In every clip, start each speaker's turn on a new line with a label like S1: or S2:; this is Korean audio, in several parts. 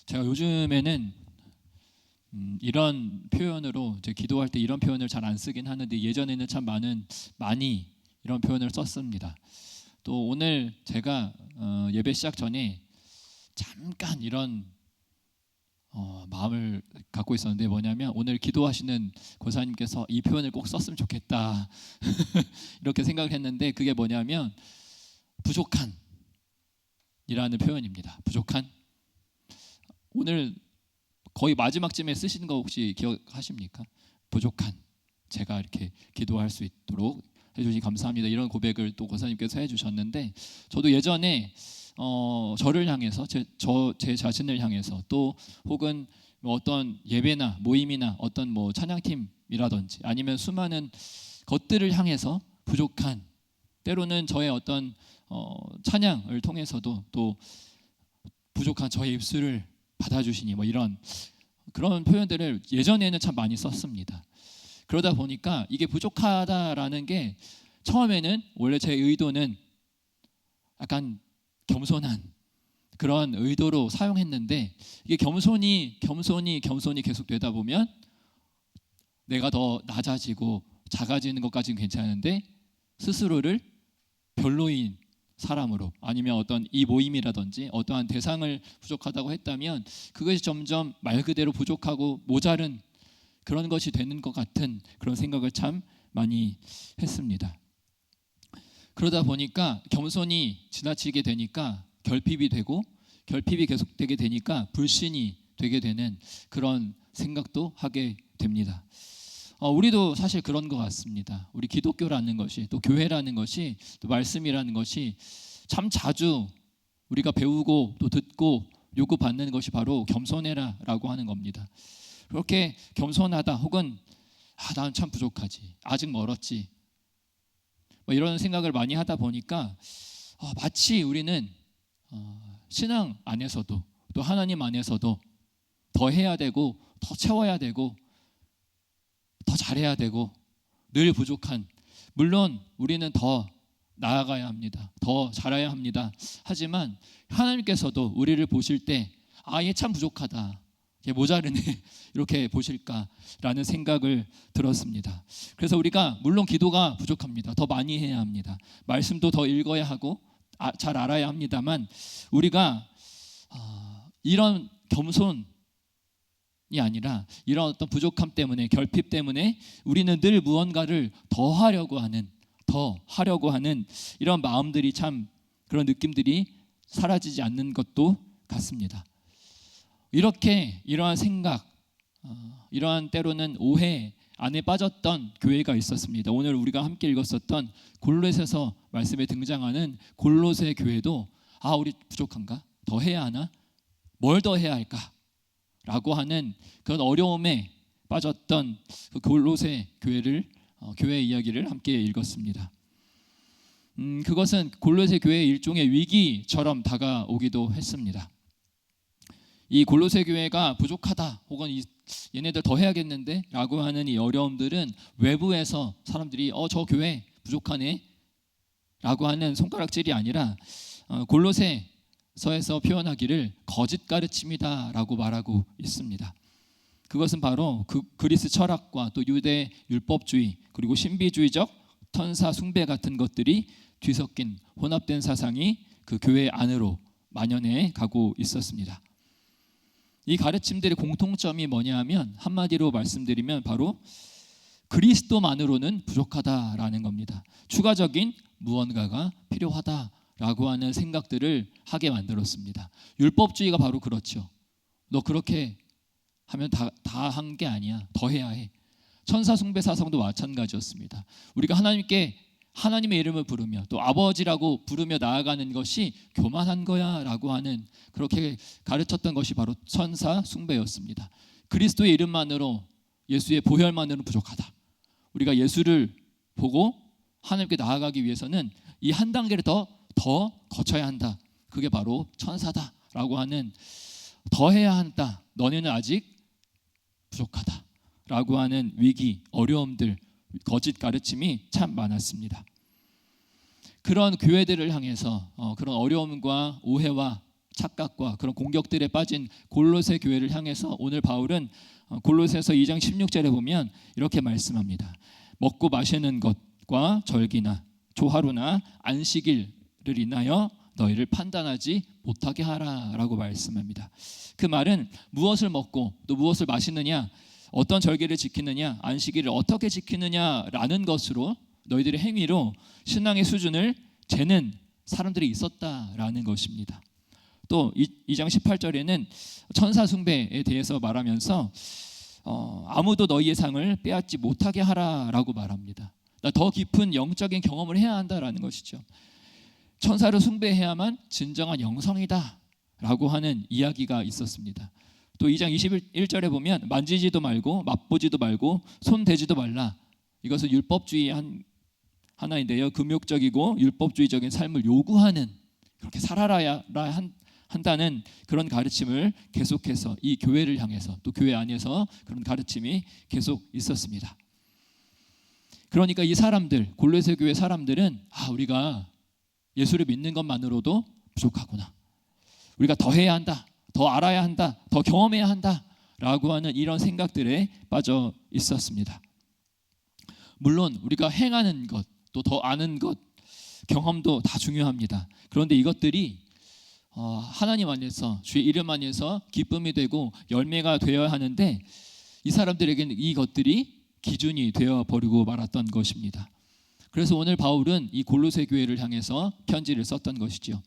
S1: 제가 요즘에는 이런 표현으로 이제 기도할 때 이런 표현을 잘 안 쓰긴 하는데 예전에는 참 많이 이런 표현을 썼습니다. 또 오늘 제가 예배 시작 전에 잠깐 이런 마음을 갖고 있었는데 뭐냐면 오늘 기도하시는 고사님께서 이 표현을 꼭 썼으면 좋겠다 이렇게 생각을 했는데 그게 뭐냐면 부족한 이라는 표현입니다. 부족한. 오늘 거의 마지막쯤에 쓰시는 거 혹시 기억하십니까? 부족한. 제가 이렇게 기도할 수 있도록 해주시 감사합니다. 이런 고백을 또 고사님께서 해주셨는데 저도 예전에 저를 향해서 제 자신을 향해서 또 혹은 뭐 어떤 예배나 모임이나 어떤 뭐 찬양팀이라든지 아니면 수많은 것들을 향해서 부족한 때로는 저의 어떤 찬양을 통해서도 또 부족한 저의 입술을 받아주시니 뭐 이런 그런 표현들을 예전에는 참 많이 썼습니다. 그러다 보니까 이게 부족하다라는 게 처음에는 원래 제 의도는 약간 겸손한 그런 의도로 사용했는데 이게 겸손이 계속 되다 보면 내가 더 낮아지고 작아지는 것까지는 괜찮은데 스스로를 별로인 사람으로 아니면 어떤 이 모임이라든지 어떠한 대상을 부족하다고 했다면 그것이 점점 말 그대로 부족하고 모자른 그런 것이 되는 것 같은 그런 생각을 참 많이 했습니다. 그러다 보니까 겸손이 지나치게 되니까 결핍이 되고 결핍이 계속되게 되니까 불신이 되게 되는 그런 생각도 하게 됩니다. 우리도 사실 그런 것 같습니다. 우리 기독교라는 것이 또 교회라는 것이 또 말씀이라는 것이 참 자주 우리가 배우고 또 듣고 요구받는 것이 바로 겸손해라라고 하는 겁니다. 그렇게 겸손하다 혹은 나는 참 부족하지 아직 멀었지 뭐 이런 생각을 많이 하다 보니까 마치 우리는 신앙 안에서도 또 하나님 안에서도 더 해야 되고 더 채워야 되고 더 잘해야 되고 늘 부족한 물론 우리는 더 나아가야 합니다. 더 잘해야 합니다. 하지만 하나님께서도 우리를 보실 때 얘 참 부족하다. 얘 모자르네. 이렇게 보실까라는 생각을 들었습니다. 그래서 우리가 물론 기도가 부족합니다. 더 많이 해야 합니다. 말씀도 더 읽어야 하고 잘 알아야 합니다만 우리가 이런 겸손 이 아니라 이런 어떤 부족함 때문에 결핍 때문에 우리는 늘 무언가를 더 하려고 하는 이런 마음들이 참 그런 느낌들이 사라지지 않는 것도 같습니다. 이렇게 이러한 생각 이러한 때로는 오해 안에 빠졌던 교회가 있었습니다. 오늘 우리가 함께 읽었었던 골로새서 말씀에 등장하는 골로새 교회도 우리 부족한가? 더 해야 하나? 뭘 더 해야 할까? 라고 하는 그런 어려움에 빠졌던 그 골로새 교회 이야기를 함께 읽었습니다. 그것은 골로새 교회의 일종의 위기처럼 다가오기도 했습니다. 이 골로새 교회가 부족하다 혹은 얘네들 더 해야겠는데 라고 하는 이 어려움들은 외부에서 사람들이 저 교회 부족하네 라고 하는 손가락질이 아니라 골로새서에서 표현하기를 거짓 가르침이다 라고 말하고 있습니다. 그것은 바로 그 그리스 철학과 또 유대 율법주의 그리고 신비주의적 천사 숭배 같은 것들이 뒤섞인 혼합된 사상이 그 교회 안으로 만연해 가고 있었습니다. 이 가르침들의 공통점이 뭐냐 하면 한마디로 말씀드리면 바로 그리스도만으로는 부족하다라는 겁니다. 추가적인 무언가가 필요하다라고 하는 생각들을 하게 만들었습니다. 율법주의가 바로 그렇죠. 너 그렇게 하면 다 한 게 아니야. 더 해야 해. 천사 숭배 사상도 마찬가지였습니다. 우리가 하나님의 이름을 부르며 또 아버지라고 부르며 나아가는 것이 교만한 거야 라고 하는 그렇게 가르쳤던 것이 바로 천사 숭배였습니다. 그리스도의 이름만으로 예수의 보혈만으로는 부족하다. 우리가 예수를 보고 하나님께 나아가기 위해서는 이 한 단계를 더 거쳐야 한다. 그게 바로 천사다 라고 하는 더 해야 한다. 너네는 아직 부족하다 라고 하는 위기, 어려움들, 거짓 가르침이 참 많았습니다. 그런 교회들을 향해서 그런 어려움과 오해와 착각과 그런 공격들에 빠진 골로새 교회를 향해서 오늘 바울은 골로새서 2장 16절에 보면 이렇게 말씀합니다. 먹고 마시는 것과 절기나 조하루나 안식일을 인하여 너희를 판단하지 못하게 하라라고 말씀합니다. 그 말은 무엇을 먹고 또 무엇을 마시느냐, 어떤 절기를 지키느냐, 안식일을 어떻게 지키느냐라는 것으로 너희들의 행위로 신앙의 수준을 재는 사람들이 있었다라는 것입니다. 또 2장 18절에는 천사 숭배에 대해서 말하면서 아무도 너희의 상을 빼앗지 못하게 하라라고 말합니다. 더 깊은 영적인 경험을 해야 한다라는 것이죠. 천사를 숭배해야만 진정한 영성이다라고 하는 이야기가 있었습니다. 또 2장 21절에 보면 만지지도 말고 맛보지도 말고 손대지도 말라. 이것은 율법주의 하나인데요. 금욕적이고 율법주의적인 삶을 요구하는, 그렇게 살아야 한다는 그런 가르침을 계속해서 이 교회를 향해서 또 교회 안에서 그런 가르침이 계속 있었습니다. 그러니까 이 사람들, 골로새 교회 사람들은 우리가 예수를 믿는 것만으로도 부족하구나. 우리가 더 해야 한다. 더 알아야 한다. 더 경험해야 한다. 라고 하는 이런 생각들에 빠져 있었습니다. 물론 우리가 행하는 것, 또 더 아는 것, 경험도 다 중요합니다. 그런데 이것들이 하나님 안에서, 주의 이름 안에서 기쁨이 되고 열매가 되어야 하는데 이 사람들에게는 이것들이 기준이 되어버리고 말았던 것입니다. 그래서 오늘 바울은 이 골로새 교회를 향해서 편지를 썼던 것이죠.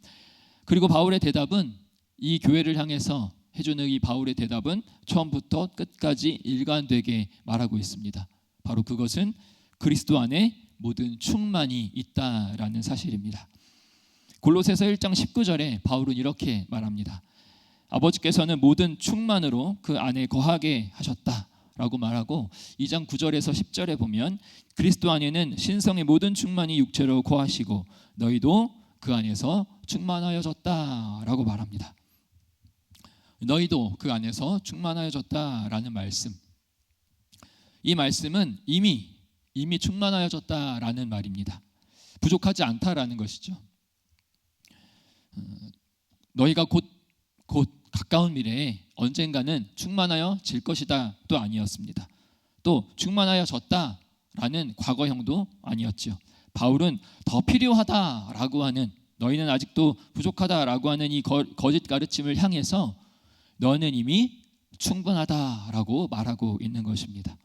S1: 그리고 바울의 대답은, 이 교회를 향해서 해주는 이 바울의 대답은 처음부터 끝까지 일관되게 말하고 있습니다. 바로 그것은 그리스도 안에 모든 충만이 있다라는 사실입니다. 골로새서 1장 19절에 바울은 이렇게 말합니다. 아버지께서는 모든 충만으로 그 안에 거하게 하셨다라고 말하고, 2장 9절에서 10절에 보면 그리스도 안에는 신성의 모든 충만이 육체로 거하시고 너희도 그 안에서 충만하여졌다라고 말합니다. 너희도 그 안에서 충만하여졌다라는 말씀, 이 말씀은 이미 충만하여졌다라는 말입니다. 부족하지 않다라는 것이죠. 너희가 곧 가까운 미래에 언젠가는 충만하여질 것이다 또 아니었습니다. 또 충만하여졌다라는 과거형도 아니었죠. 바울은 더 필요하다라고 하는, 너희는 아직도 부족하다라고 하는 이 거짓 가르침을 향해서 너는 이미 충분하다라고 말하고 있는 것입니다.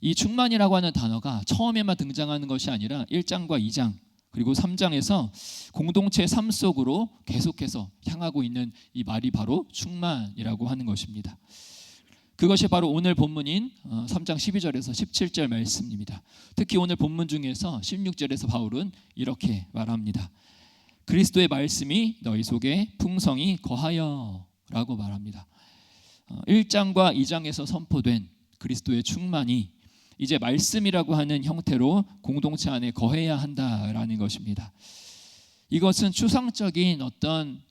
S1: 이 충만이라고 하는 단어가 처음에만 등장하는 것이 아니라 1장과 2장 그리고 3장에서 공동체 삶 속으로 계속해서 향하고 있는 이 말이 바로 충만이라고 하는 것입니다. 그것이 바로 오늘 본문인 3장 12절에서 17절 말씀입니다. 특히 오늘 본문 중에서 16절에서 바울은 이렇게 말합니다. 그리스도의 말씀이 너희 속에 풍성히 거하여 라고 말합니다. 1장과 2장에서 선포된 그리스도의 충만이 이제 말씀이라고 하는 형태로 공동체 안에 거해야 한다라는 것입니다. 이것은 추상적인 어떤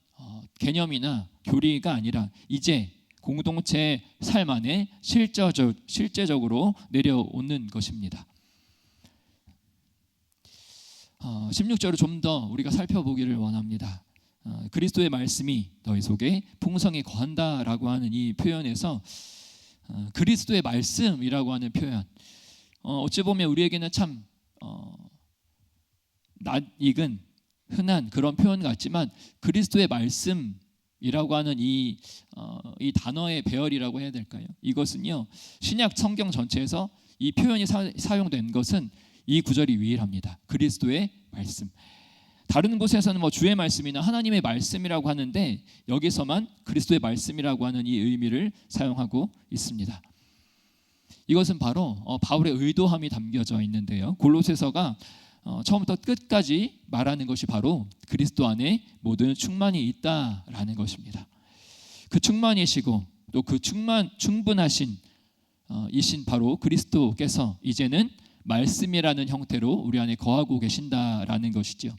S1: 개념이나 교리가 아니라 이제 공동체 삶 안에 실제적으로 내려오는 것입니다. 16절을 좀 더 우리가 살펴보기를 원합니다. 그리스도의 말씀이 너희 속에 풍성히 거한다라고 하는 이 표현에서 그리스도의 말씀이라고 하는 표현, 어찌 보면 우리에게는 참 낯익은 흔한 그런 표현 같지만 그리스도의 말씀이라고 하는 이 단어의 배열이라고 해야 될까요? 이것은요, 신약 성경 전체에서 이 표현이 사용된 것은 이 구절이 유일합니다. 그리스도의 말씀. 다른 곳에서는 주의 말씀이나 하나님의 말씀이라고 하는데 여기서만 그리스도의 말씀이라고 하는 이 의미를 사용하고 있습니다. 이것은 바로 바울의 의도함이 담겨져 있는데요. 골로새서가 처음부터 끝까지 말하는 것이 바로 그리스도 안에 모든 충만이 있다라는 것입니다. 그 충만이시고 또 그 충분하신 이신 바로 그리스도께서 이제는 말씀이라는 형태로 우리 안에 거하고 계신다라는 것이죠.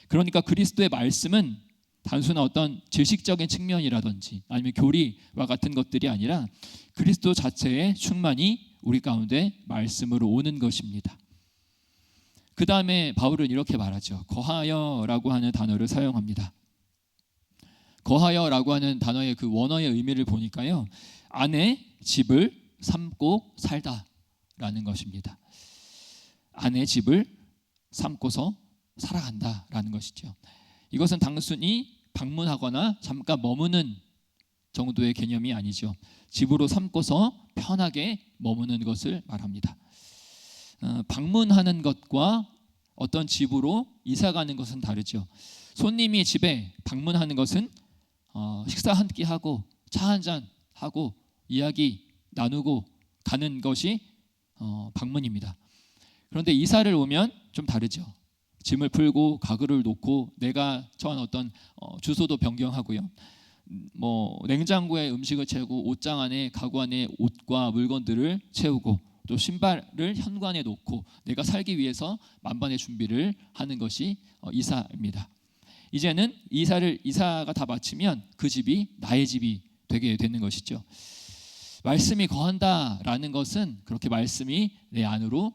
S1: 그러니까 그리스도의 말씀은 단순한 어떤 지식적인 측면이라든지 아니면 교리와 같은 것들이 아니라 그리스도 자체의 충만이 우리 가운데 말씀으로 오는 것입니다. 그 다음에 바울은 이렇게 말하죠. 거하여라고 하는 단어를 사용합니다. 거하여라고 하는 단어의 그 원어의 의미를 보니까요, 안에 집을 삼고 살다라는 것입니다. 안에 집을 삼고서 살아간다라는 것이죠. 이것은 단순히 방문하거나 잠깐 머무는 정도의 개념이 아니죠. 집으로 삼고서 편하게 머무는 것을 말합니다. 방문하는 것과 어떤 집으로 이사가는 것은 다르죠. 손님이 집에 방문하는 것은 식사 한 끼 하고 차 한 잔 하고 이야기 나누고 가는 것이 방문입니다. 그런데 이사를 오면 좀 다르죠. 짐을 풀고 가구를 놓고 내가 처한 어떤 주소도 변경하고요. 뭐 냉장고에 음식을 채우고 옷장 안에 가구 안에 옷과 물건들을 채우고 또 신발을 현관에 놓고 내가 살기 위해서 만반의 준비를 하는 것이 이사입니다. 이제는 이사가 다 마치면 그 집이 나의 집이 되게 되는 것이죠. 말씀이 거한다라는 것은 그렇게 말씀이 내 안으로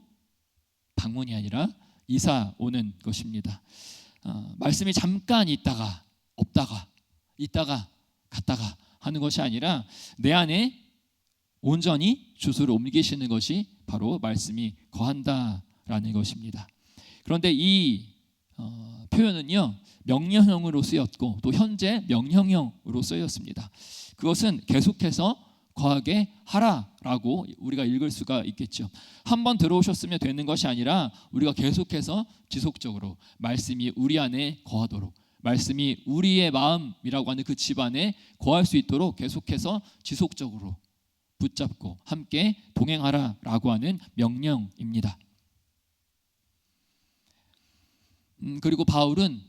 S1: 방문이 아니라 이사 오는 것입니다. 말씀이 잠깐 있다가 없다가 있다가 갔다가 하는 것이 아니라 내 안에 온전히 주소를 옮기시는 것이 바로 말씀이 거한다라는 것입니다. 그런데 이 표현은요, 명령형으로 쓰였고 또 현재 명령형으로 쓰였습니다. 그것은 계속해서 거하게 하라라고 우리가 읽을 수가 있겠죠. 한번 들어오셨으면 되는 것이 아니라 우리가 계속해서 지속적으로 말씀이 우리 안에 거하도록, 말씀이 우리의 마음이라고 하는 그 집 안에 거할 수 있도록 계속해서 지속적으로 붙잡고 함께 동행하라라고 하는 명령입니다. 그리고 바울은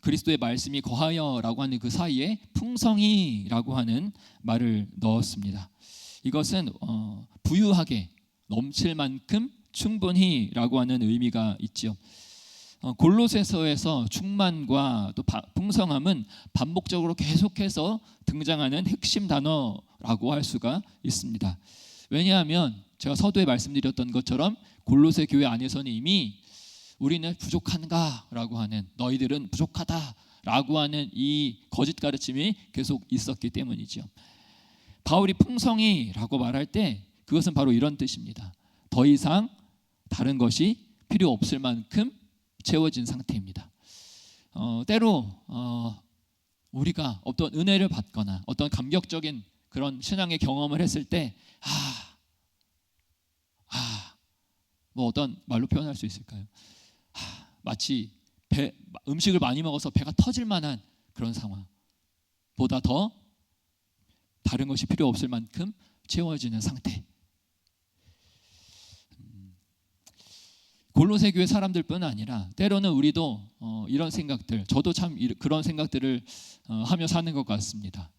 S1: 그리스도의 말씀이 거하여라고 하는 그 사이에 풍성히라고 하는 말을 넣었습니다. 이것은 부유하게 넘칠 만큼 충분히라고 하는 의미가 있죠. 골로새서에서 충만과 또 풍성함은 반복적으로 계속해서 등장하는 핵심 단어라고 할 수가 있습니다. 왜냐하면 제가 서두에 말씀드렸던 것처럼 골로새 교회 안에서는 이미 우리는 부족한가라고 하는, 너희들은 부족하다라고 하는 이 거짓 가르침이 계속 있었기 때문이죠. 바울이 풍성히라고 말할 때 그것은 바로 이런 뜻입니다. 더 이상 다른 것이 필요 없을 만큼 채워진 상태입니다. 때로 우리가 어떤 은혜를 받거나 어떤 감격적인 그런 신앙의 경험을 했을 때 뭐 어떤 말로 표현할 수 있을까요? 마치 음식을 많이 먹어서 배가 터질 만한 그런 상황보다 더 다른 것이 필요 없을 만큼 채워지는 상태. 골로새 교회 사람들뿐 아니라 때로는 우리도 이런 생각들, 저도 참 그런 생각들을 하며 사는 것 같습니다.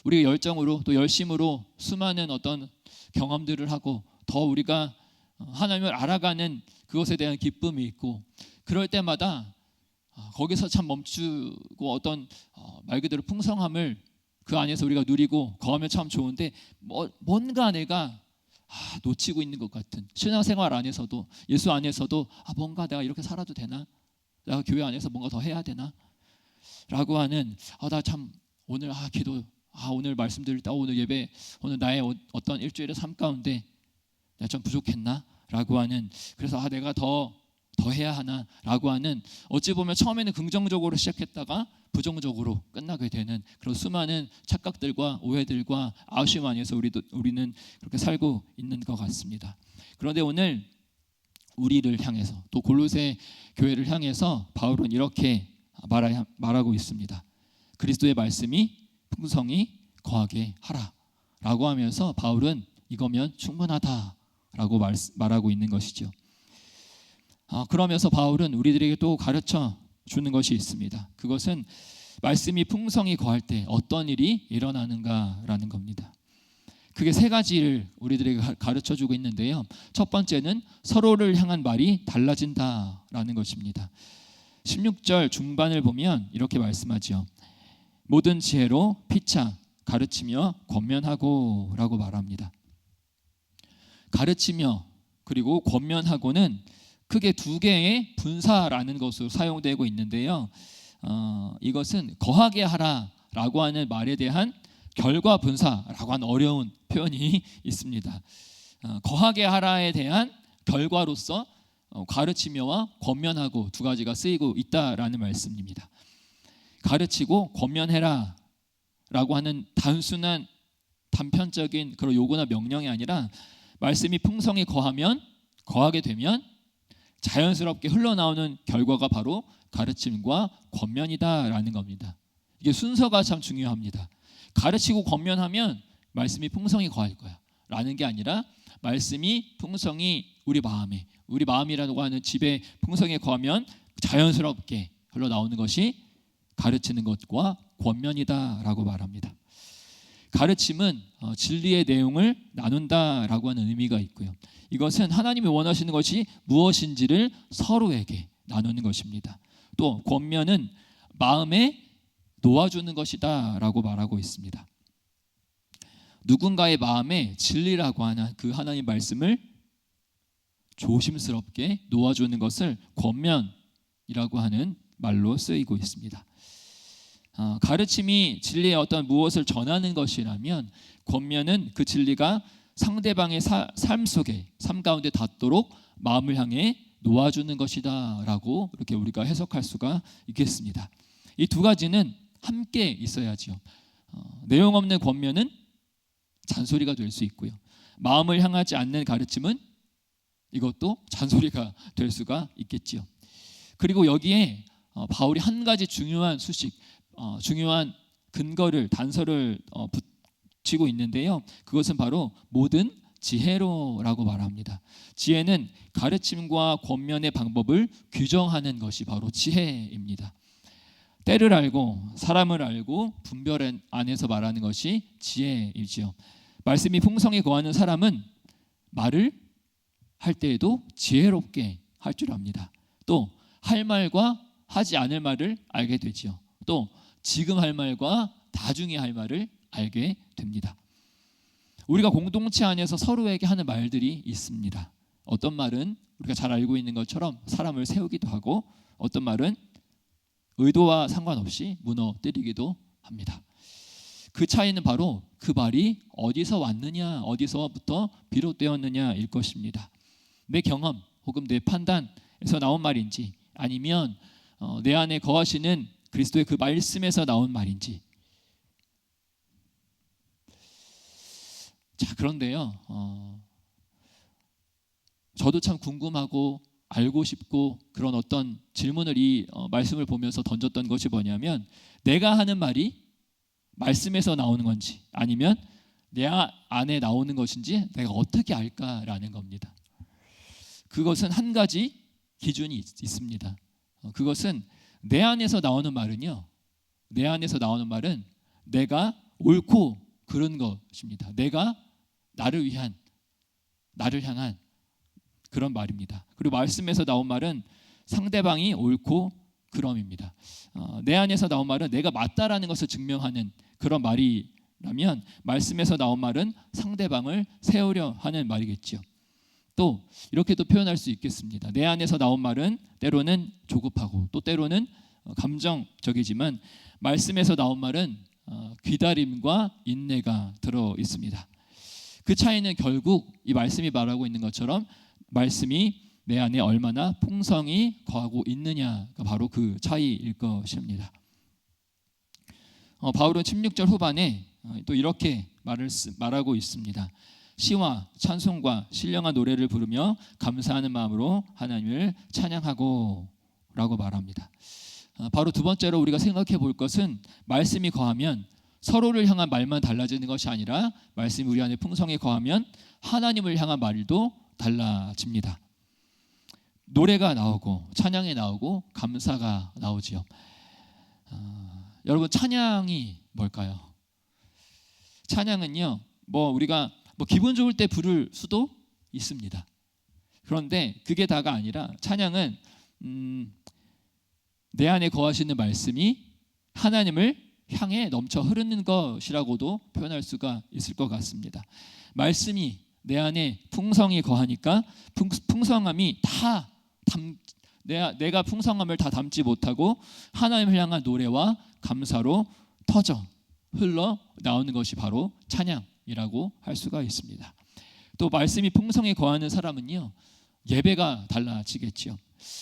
S1: 우리가 열정으로 또 열심으로 수많은 어떤 경험들을 하고 더 우리가 하나님을 알아가는 그것에 대한 기쁨이 있고, 그럴 때마다 거기서 참 멈추고 어떤 말 그대로 풍성함을 그 안에서 우리가 누리고 거하면 참 좋은데 뭔가 내가 놓치고 있는 것 같은, 신앙생활 안에서도 예수 안에서도 뭔가 내가 이렇게 살아도 되나, 내가 교회 안에서 뭔가 더 해야 되나 라고 하는, 나 참 오늘 기도, 오늘 말씀드릴 때 오늘 예배, 오늘 나의 어떤 일주일의 삶 가운데 내가 좀 부족했나 라고 하는, 그래서 내가 더 해야 하나 라고 하는, 어찌 보면 처음에는 긍정적으로 시작했다가 부정적으로 끝나게 되는 그런 수많은 착각들과 오해들과 아쉬움 안에서 우리는 그렇게 살고 있는 것 같습니다. 그런데 오늘 우리를 향해서, 또 골로새 교회를 향해서 바울은 이렇게 말하고 있습니다. 그리스도의 말씀이 풍성히 거하게 하라라고 하면서 바울은 이거면 충분하다라고 말하고 있는 것이죠. 그러면서 바울은 우리들에게 또 가르쳐 주는 것이 있습니다. 그것은 말씀이 풍성히 거할 때 어떤 일이 일어나는가라는 겁니다. 그게 세 가지를 우리들에게 가르쳐 주고 있는데요. 첫 번째는 서로를 향한 말이 달라진다라는 것입니다. 16절 중반을 보면 이렇게 말씀하죠. 모든 지혜로 피차 가르치며 권면하고 라고 말합니다. 가르치며 그리고 권면하고는 크게 두 개의 분사라는 것으로 사용되고 있는데요. 이것은 거하게 하라라고 하는 말에 대한 결과 분사라고 하는 어려운 표현이 있습니다. 거하게 하라에 대한 결과로서 가르치며와 권면하고 두 가지가 쓰이고 있다라는 말씀입니다. 가르치고 권면해라 라고 하는 단순한 단편적인 그런 요구나 명령이 아니라 말씀이 풍성히 거하게 되면 자연스럽게 흘러나오는 결과가 바로 가르침과 권면이다라는 겁니다. 이게 순서가 참 중요합니다. 가르치고 권면하면 말씀이 풍성히 거할 거야 라는 게 아니라 말씀이 풍성히 우리 마음이라고 하는 집에 풍성히 거하면 자연스럽게 흘러나오는 것이 가르치는 것과 권면이다라고 말합니다. 가르침은 진리의 내용을 나눈다라고 하는 의미가 있고요. 이것은 하나님이 원하시는 것이 무엇인지를 서로에게 나누는 것입니다. 또 권면은 마음에 놓아주는 것이다라고 말하고 있습니다. 누군가의 마음에 진리라고 하는 그 하나님 말씀을 조심스럽게 놓아주는 것을 권면이라고 하는 말로 쓰이고 있습니다. 가르침이 진리의 어떤 무엇을 전하는 것이라면 권면은 그 진리가 상대방의 삶 가운데 닿도록 마음을 향해 놓아주는 것이다라고 이렇게 우리가 해석할 수가 있겠습니다. 이 두 가지는 함께 있어야지요. 내용 없는 권면은 잔소리가 될 수 있고요. 마음을 향하지 않는 가르침은 이것도 잔소리가 될 수가 있겠지요. 그리고 여기에 바울이 한 가지 중요한 중요한 단서를 붙이고 있는데요. 그것은 바로 모든 지혜로라고 말합니다. 지혜는 가르침과 권면의 방법을 규정하는 것이 바로 지혜입니다. 때를 알고 사람을 알고 분별 안에서 말하는 것이 지혜이지요. 말씀이 풍성히 거하는 사람은 말을 할 때에도 지혜롭게 할 줄 압니다. 또 할 말과 하지 않을 말을 알게 되지요. 또 지금 할 말과 나중에 할 말을 알게 됩니다. 우리가 공동체 안에서 서로에게 하는 말들이 있습니다. 어떤 말은 우리가 잘 알고 있는 것처럼 사람을 세우기도 하고 어떤 말은 의도와 상관없이 무너뜨리기도 합니다. 그 차이는 바로 그 말이 어디서 왔느냐, 어디서부터 비롯되었느냐일 것입니다. 내 경험 혹은 내 판단에서 나온 말인지 아니면 내 안에 거하시는 그리스도의 그 말씀에서 나온 말인지. 자, 그런데요, 저도 참 궁금하고 알고 싶고 그런 어떤 질문을 이 말씀을 보면서 던졌던 것이 뭐냐면 내가 하는 말이 말씀에서 나오는 건지 아니면 내 안에 나오는 것인지 내가 어떻게 알까라는 겁니다. 그것은 한 가지 기준이 있습니다. 그것은 내 안에서 나오는 말은요. 내 안에서 나오는 말은 내가 옳고 그른 것입니다. 내가 나를 향한 그런 말입니다. 그리고 말씀에서 나온 말은 상대방이 옳고 그럼입니다. 내 안에서 나온 말은 내가 맞다라는 것을 증명하는 그런 말이라면 말씀에서 나온 말은 상대방을 세우려 하는 말이겠죠. 또 이렇게도 표현할 수 있겠습니다. 내 안에서 나온 말은 때로는 조급하고 또 때로는 감정적이지만 말씀에서 나온 말은 귀다림과 인내가 들어 있습니다. 그 차이는 결국 이 말씀이 말하고 있는 것처럼 말씀이 내 안에 얼마나 풍성히 거하고 있느냐가 바로 그 차이일 것입니다. 바울은 16절 후반에 또 이렇게 말하고 있습니다. 시와 찬송과 신령한 노래를 부르며 감사하는 마음으로 하나님을 찬양하고 라고 말합니다. 바로 두 번째로 우리가 생각해 볼 것은 말씀이 거하면 서로를 향한 말만 달라지는 것이 아니라 말씀이 우리 안에 풍성히 거하면 하나님을 향한 말도 달라집니다. 노래가 나오고 찬양이 나오고 감사가 나오지요. 여러분 찬양이 뭘까요? 찬양은요, 우리가 기분 좋을 때 부를 수도 있습니다. 그런데 그게 다가 아니라 찬양은 내 안에 거하시는 말씀이 하나님을 향해 넘쳐 흐르는 것이라고도 표현할 수가 있을 것 같습니다. 말씀이 내 안에 풍성히 거하니까 풍성함이 다 내가 풍성함을 다 담지 못하고 하나님을 향한 노래와 감사로 터져 흘러 나오는 것이 바로 찬양이라고 할 수가 있습니다. 또 말씀이 풍성히 거하는 사람은요, 예배가 달라지겠지요.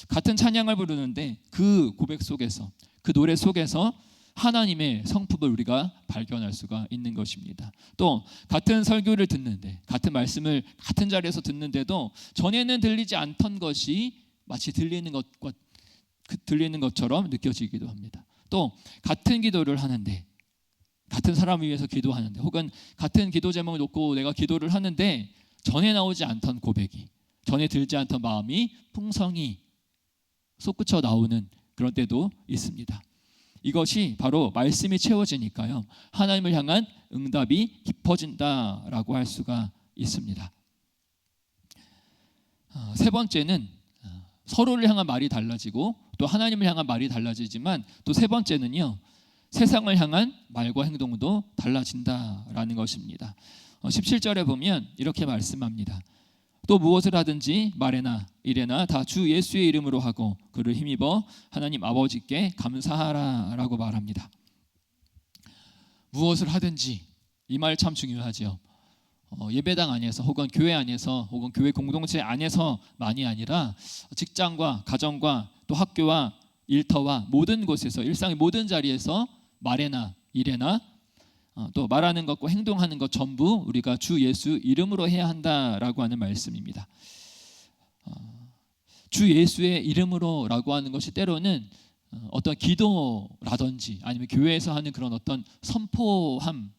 S1: 같은 찬양을 부르는데 그 고백 속에서, 그 노래 속에서 하나님의 성품을 우리가 발견할 수가 있는 것입니다. 또 같은 설교를 듣는데, 같은 말씀을 같은 자리에서 듣는데도 전에는 들리지 않던 것이 마치 들리는 것처럼 느껴지기도 합니다. 또 같은 기도를 하는데, 같은 사람을 위해서 기도하는데, 혹은 같은 기도 제목을 놓고 내가 기도를 하는데 전에 나오지 않던 고백이, 전에 들지 않던 마음이 풍성히 솟구쳐 나오는 그런 때도 있습니다. 이것이 바로 말씀이 채워지니까요, 하나님을 향한 응답이 깊어진다라고 할 수가 있습니다. 세 번째는 서로를 향한 말이 달라지고 또 하나님을 향한 말이 달라지지만, 또 세 번째는요, 세상을 향한 말과 행동도 달라진다라는 것입니다. 17절에 보면 이렇게 말씀합니다. 또 무엇을 하든지 말에나 이래나 다 주 예수의 이름으로 하고 그를 힘입어 하나님 아버지께 감사하라라고 말합니다. 무엇을 하든지, 이 말 참 중요하죠. 예배당 안에서 혹은 교회 안에서 혹은 교회 공동체 안에서만이 아니라 직장과 가정과 또 학교와 일터와 모든 곳에서, 일상의 모든 자리에서 말에나 이래나 또 말하는 것과 행동하는 것 전부 우리가 주 예수 이름으로 해야 한다라고 하는 말씀입니다. 주 예수의 이름으로라고 하는 것이 때로는 어떤 기도라든지 아니면 교회에서 하는 그런 어떤 선포함,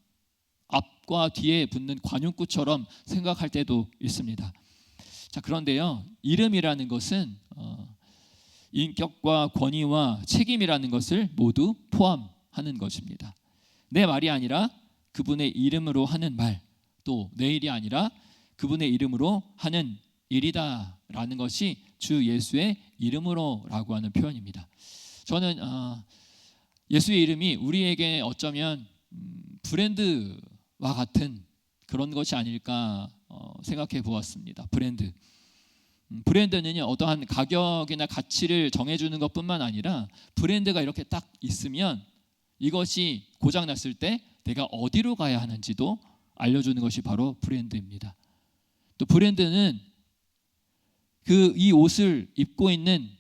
S1: 앞과 뒤에 붙는 관용구처럼 생각할 때도 있습니다. 자, 그런데요, 이름이라는 것은 인격과 권위와 책임이라는 것을 모두 포함하는 것입니다. 내 말이 아니라 그분의 이름으로 하는 말, 또 내 일이 아니라 그분의 이름으로 하는 일이다라는 것이 주 예수의 이름으로라고 하는 표현입니다. 저는 예수의 이름이 우리에게 어쩌면 브랜드와 같은 그런 것이 아닐까 생각해 보았습니다. 브랜드는요, 어떠한 가격이나 가치를 정해주는 것뿐만 아니라 브랜드가 이렇게 딱 있으면 이것이 고장났을 때 내가 어디로 가야 하는지도 알려주는 것이 바로 브랜드입니다. 또 브랜드는 이 옷을 입고 있는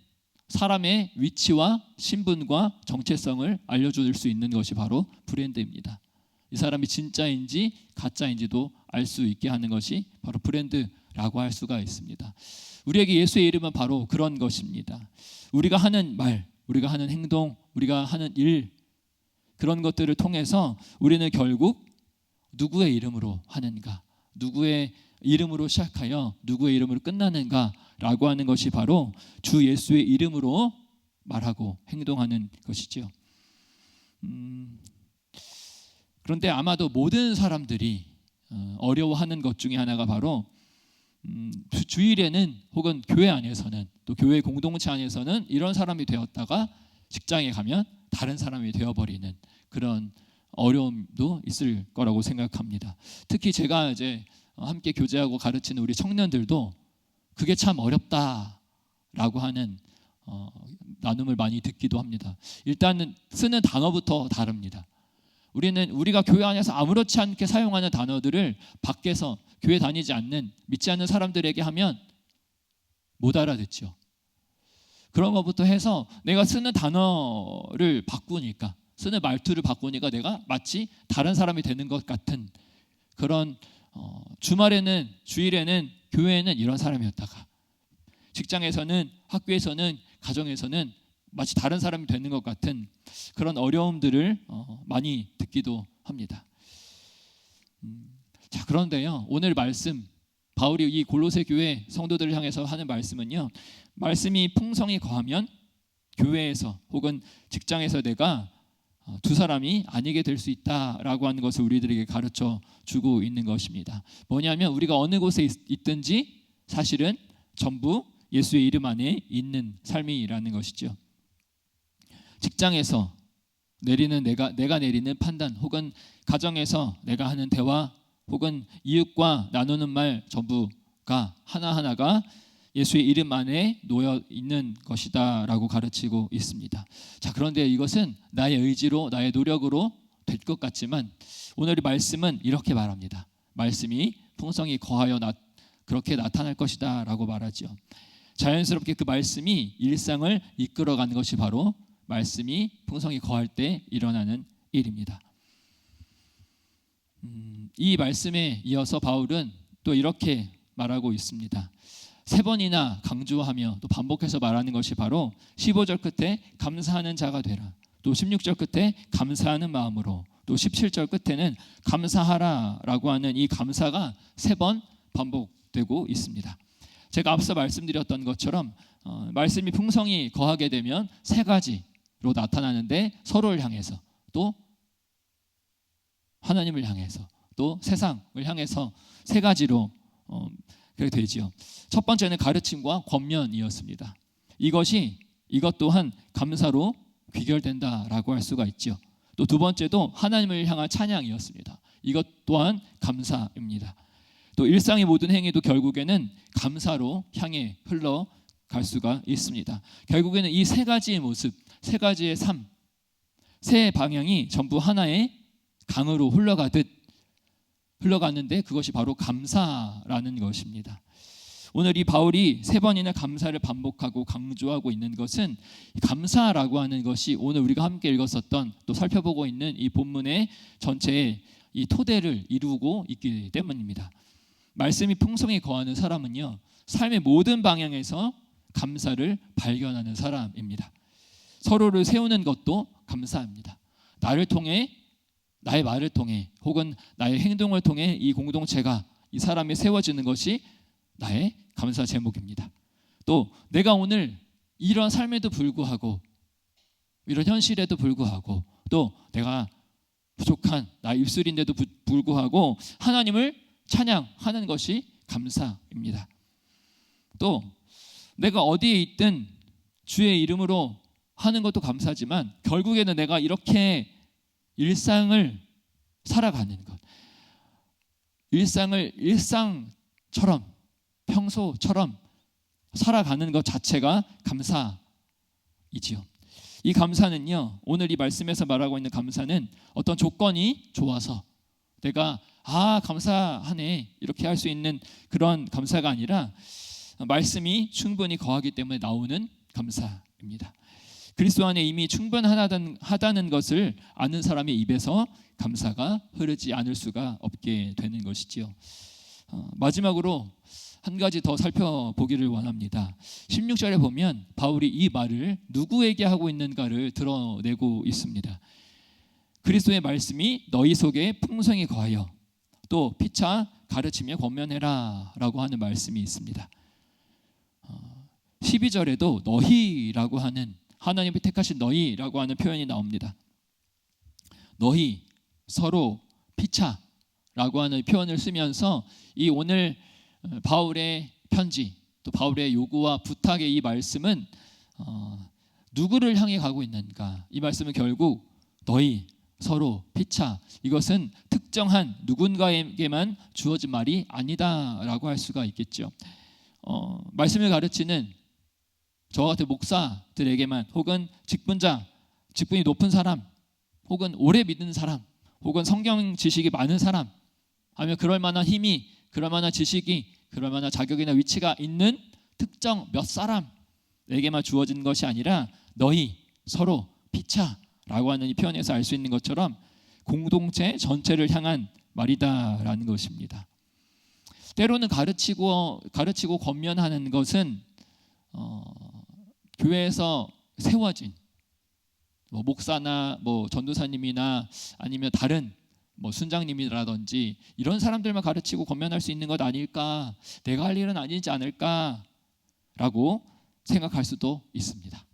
S1: 사람의 위치와 신분과 정체성을 알려줄 수 있는 것이 바로 브랜드입니다. 이 사람이 진짜인지 가짜인지도 알 수 있게 하는 것이 바로 브랜드라고 할 수가 있습니다. 우리에게 예수의 이름은 바로 그런 것입니다. 우리가 하는 말, 우리가 하는 행동, 우리가 하는 일, 그런 것들을 통해서 우리는 결국 누구의 이름으로 하는가, 누구의 이름으로 시작하여 누구의 이름으로 끝나는가라고 하는 것이 바로 주 예수의 이름으로 말하고 행동하는 것이죠. 그런데 아마도 모든 사람들이 어려워하는 것 중에 하나가 바로 주일에는 혹은 교회 안에서는 또 교회 공동체 안에서는 이런 사람이 되었다가 직장에 가면 다른 사람이 되어버리는 그런 어려움도 있을 거라고 생각합니다. 특히 제가 이제 함께 교제하고 가르치는 우리 청년들도 그게 참 어렵다라고 하는 나눔을 많이 듣기도 합니다. 일단은 쓰는 단어부터 다릅니다. 우리가 교회 안에서 아무렇지 않게 사용하는 단어들을 밖에서 교회 다니지 않는, 믿지 않는 사람들에게 하면 못 알아듣죠. 그런 것부터 해서 내가 쓰는 단어를 바꾸니까, 쓰는 말투를 바꾸니까 내가 마치 다른 사람이 되는 것 같은 그런 주말에는, 주일에는, 교회에는 이런 사람이었다가 직장에서는, 학교에서는, 가정에서는 마치 다른 사람이 되는 것 같은 그런 어려움들을 많이 듣기도 합니다. 자, 그런데요, 오늘 말씀, 바울이 이 골로새 교회 성도들을 향해서 하는 말씀은요, 말씀이 풍성히 거하면 교회에서 혹은 직장에서 내가 두 사람이 아니게 될 수 있다라고 하는 것을 우리들에게 가르쳐 주고 있는 것입니다. 뭐냐면 우리가 어느 곳에 있든지 사실은 전부 예수의 이름 안에 있는 삶이라는 것이죠. 직장에서 내리는 내가 내리는 판단, 혹은 가정에서 내가 하는 대화, 혹은 이웃과 나누는 말 전부가 하나하나가 예수의 이름 안에 놓여 있는 것이다라고 가르치고 있습니다. 자, 그런데 이것은 나의 의지로 나의 노력으로 될 것 같지만 오늘의 말씀은 이렇게 말합니다. 말씀이 풍성히 거하여 그렇게 나타날 것이다라고 말하죠. 자연스럽게 그 말씀이 일상을 이끌어가는 것이 바로 말씀이 풍성히 거할 때 일어나는 일입니다. 이 말씀에 이어서 바울은 또 이렇게 말하고 있습니다. 3번이나 강조하며 또 반복해서 말하는 것이 바로 15절 끝에 감사하는 자가 되라, 또 16절 끝에 감사하는 마음으로, 또 17절 끝에는 감사하라 라고 하는 이 감사가 3번 반복되고 있습니다. 제가 앞서 말씀드렸던 것처럼 말씀이 풍성히 거하게 되면 3가지로 나타나는데, 서로를 향해서, 또 하나님을 향해서, 또 세상을 향해서 3가지로 그렇게 되지요. 첫 번째는 가르침과 권면이었습니다. 이것 또한 감사로 귀결된다라고 할 수가 있죠. 또 두 번째도 하나님을 향한 찬양이었습니다. 이것 또한 감사입니다. 또 일상의 모든 행위도 결국에는 감사로 향해 흘러갈 수가 있습니다. 결국에는 이 3가지의 모습, 3가지의 삶, 3방향이 전부 하나의 강으로 흘러가는데 그것이 바로 감사라는 것입니다. 오늘 이 바울이 3번이나 감사를 반복하고 강조하고 있는 것은, 감사라고 하는 것이 오늘 우리가 함께 읽었었던, 또 살펴보고 있는 이 본문의 전체의 이 토대를 이루고 있기 때문입니다. 말씀이 풍성히 거하는 사람은요, 삶의 모든 방향에서 감사를 발견하는 사람입니다. 서로를 세우는 것도 감사입니다. 나의 말을 통해 혹은 나의 행동을 통해 이 공동체가, 이 사람이 세워지는 것이 나의 감사 제목입니다. 또 내가 오늘 이런 삶에도 불구하고, 이런 현실에도 불구하고, 또 내가 부족한 나의 입술인데도 불구하고 하나님을 찬양하는 것이 감사입니다. 또 내가 어디에 있든 주의 이름으로 하는 것도 감사지만, 결국에는 내가 이렇게 일상을 살아가는 것, 일상을 일상처럼, 평소처럼 살아가는 것 자체가 감사이지요. 이 감사는요, 오늘 이 말씀에서 말하고 있는 감사는 어떤 조건이 좋아서 내가 감사하네 이렇게 할 수 있는 그런 감사가 아니라, 말씀이 충분히 거하기 때문에 나오는 감사입니다. 그리스도 안에 이미 충분하다는 것을 아는 사람의 입에서 감사가 흐르지 않을 수가 없게 되는 것이지요. 마지막으로 한 가지 더 살펴보기를 원합니다. 16절에 보면 바울이 이 말을 누구에게 하고 있는가를 드러내고 있습니다. 그리스도의 말씀이 너희 속에 풍성히 거하여 또 피차 가르치며 권면해라 라고 하는 말씀이 있습니다. 12절에도 너희라고 하는, 하나님이 택하신 너희라고 하는 표현이 나옵니다. 너희, 서로, 피차라고 하는 표현을 쓰면서 이 오늘 바울의 편지, 또 바울의 요구와 부탁의 이 말씀은 누구를 향해 가고 있는가? 이 말씀은 결국 너희, 서로, 피차, 이것은 특정한 누군가에게만 주어진 말이 아니다라고 할 수가 있겠죠. 말씀을 가르치는 저와 같은 목사들에게만, 혹은 직분이 높은 사람, 혹은 오래 믿는 사람, 혹은 성경 지식이 많은 사람, 아니면 그럴 만한 힘이, 그럴 만한 지식이, 그럴 만한 자격이나 위치가 있는 특정 몇 사람에게만 주어진 것이 아니라 너희, 서로, 피차라고 하는 이 표현에서 알 수 있는 것처럼 공동체 전체를 향한 말이다라는 것입니다. 때로는 가르치고 권면하는 것은 교회에서 세워진 목사나 전도사님이나 아니면 다른 순장님이라든지 이런 사람들만 가르치고 권면할 수 있는 것 아닐까, 내가 할 일은 아니지 않을까라고 생각할 수도 있습니다.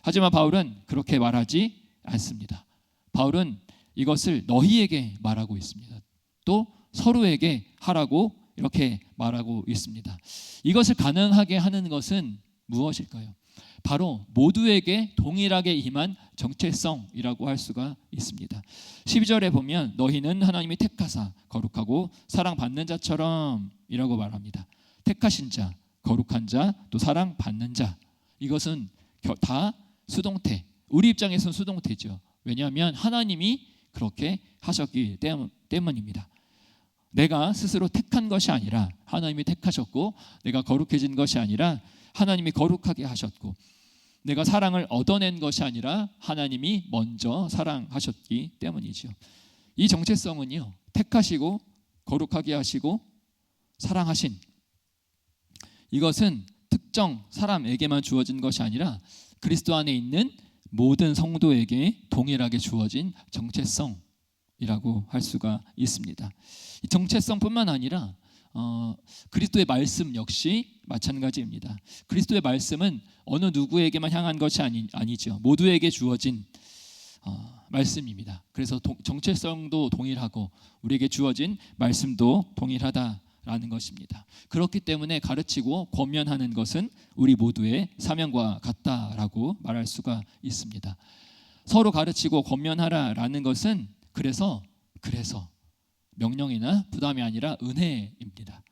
S1: 하지만 바울은 그렇게 말하지 않습니다. 바울은 이것을 너희에게 말하고 있습니다. 또 서로에게 하라고 이렇게 말하고 있습니다. 이것을 가능하게 하는 것은 무엇일까요? 바로 모두에게 동일하게 임한 정체성이라고 할 수가 있습니다. 12절에 보면 너희는 하나님이 택하사 거룩하고 사랑받는 자처럼 이라고 말합니다. 택하신 자, 거룩한 자, 또 사랑받는 자. 이것은 다 수동태. 우리 입장에서는 수동태죠. 왜냐하면 하나님이 그렇게 하셨기 때문입니다. 내가 스스로 택한 것이 아니라 하나님이 택하셨고, 내가 거룩해진 것이 아니라 하나님이 거룩하게 하셨고, 내가 사랑을 얻어낸 것이 아니라 하나님이 먼저 사랑하셨기 때문이죠. 이 정체성은요, 택하시고 거룩하게 하시고 사랑하신, 이것은 특정 사람에게만 주어진 것이 아니라 그리스도 안에 있는 모든 성도에게 동일하게 주어진 정체성이라고 할 수가 있습니다. 이 정체성뿐만 아니라 그리스도의 말씀 역시 마찬가지입니다. 그리스도의 말씀은 어느 누구에게만 향한 것이 아니죠. 모두에게 주어진 말씀입니다. 그래서 정체성도 동일하고 우리에게 주어진 말씀도 동일하다라는 것입니다. 그렇기 때문에 가르치고 권면하는 것은 우리 모두의 사명과 같다라고 말할 수가 있습니다. 서로 가르치고 권면하라라는 것은 그래서 명령이나 부담이 아니라 은혜입니다.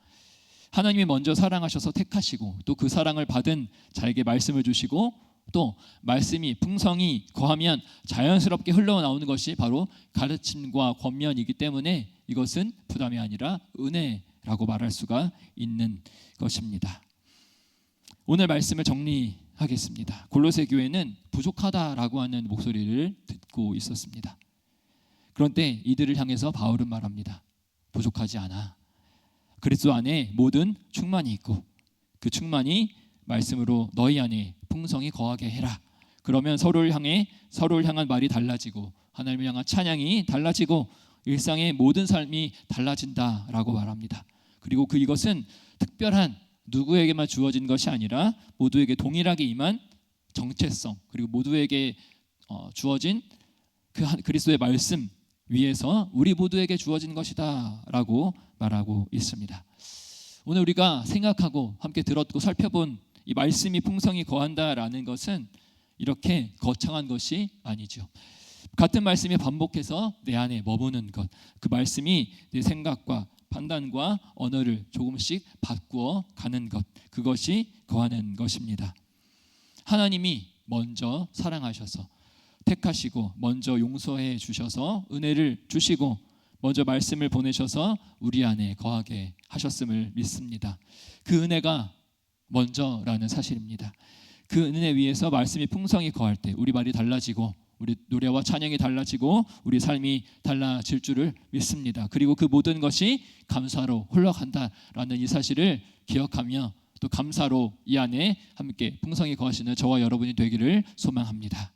S1: 하나님이 먼저 사랑하셔서 택하시고, 또 그 사랑을 받은 자에게 말씀을 주시고, 또 말씀이 풍성히 거하면 자연스럽게 흘러나오는 것이 바로 가르침과 권면이기 때문에 이것은 부담이 아니라 은혜라고 말할 수가 있는 것입니다. 오늘 말씀을 정리하겠습니다. 골로새 교회는 부족하다라고 하는 목소리를 듣고 있었습니다. 그런데 이들을 향해서 바울은 말합니다. 부족하지 않아. 그리스도 안에 모든 충만이 있고 그 충만이 말씀으로 너희 안에 풍성히 거하게 해라. 그러면 서로를 향한 말이 달라지고 하나님을 향한 찬양이 달라지고 일상의 모든 삶이 달라진다라고 말합니다. 그리고 이것은 특별한 누구에게만 주어진 것이 아니라 모두에게 동일하게 임한 정체성, 그리고 모두에게 주어진 그 그리스도의 말씀 위에서 우리 모두에게 주어진 것이다 라고 말하고 있습니다. 오늘 우리가 생각하고 함께 들었고 살펴본 이 말씀이 풍성히 거한다라는 것은 이렇게 거창한 것이 아니죠. 같은 말씀이 반복해서 내 안에 머무는 것, 그 말씀이 내 생각과 판단과 언어를 조금씩 바꾸어 가는 것, 그것이 거하는 것입니다. 하나님이 먼저 사랑하셔서 택하시고 먼저 용서해 주셔서 은혜를 주시고 먼저 말씀을 보내셔서 우리 안에 거하게 하셨음을 믿습니다. 그 은혜가 먼저라는 사실입니다. 그 은혜 위에서 말씀이 풍성히 거할 때 우리 말이 달라지고 우리 노래와 찬양이 달라지고 우리 삶이 달라질 줄을 믿습니다. 그리고 그 모든 것이 감사로 흘러간다라는 이 사실을 기억하며 또 감사로 이 안에 함께 풍성히 거하시는 저와 여러분이 되기를 소망합니다.